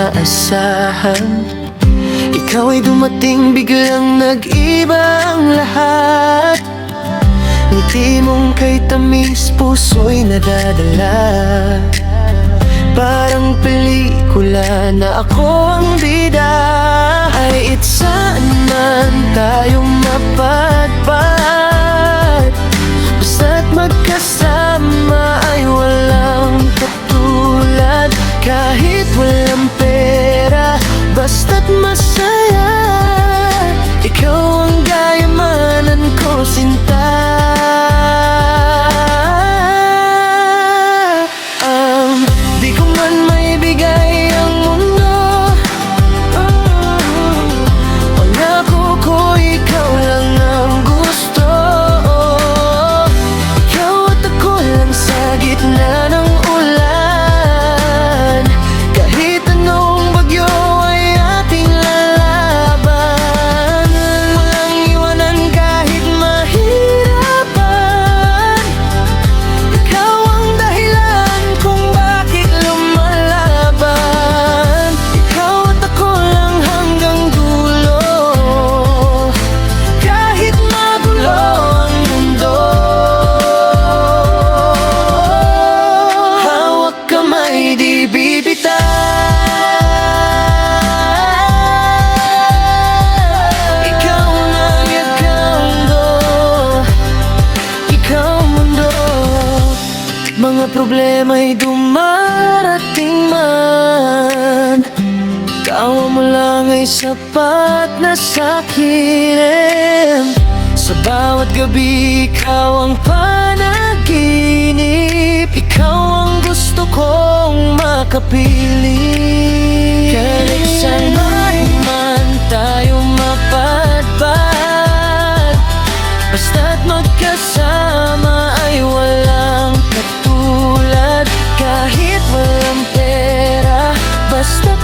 inaasahan. Ikaw ay dumating biglang nag-iba ang lahat. Ngiti mong kay tamis, puso'y nadadala. Parang pelikula na ako ang bida. Ay saan man tayo mapadpad, basta't magkasama ay walang katulad. Kahit walang pera, basta't masaya, ikaw ang gayamanan ko, sinta. Di ko man maibigay ang mundo, pangako ko ikaw lang ang gusto. Ikaw at ako lang sa gitna ng ulan. Kahit anong bagyo ay ating lalaban. Walang iwanan kahit mahirapan. Ikaw ang dahilan kung bakit lumalaban. Ikaw at ako lang hanggang dulo, kahit magulo ang mundo. Hawak kamay, di bibitaw. Ikaw na yakando, ikaw mundo. Mga problema'y dumarating man, tawa mo lang ay sapat na sa'kin. Sa bawat gabi, ikaw ang panaginip. Ikaw ang gusto kong makapiling. Kahit saan man tayo mapadpad, basta't magkasama ay walang katulad. Kahit walang pera, basta't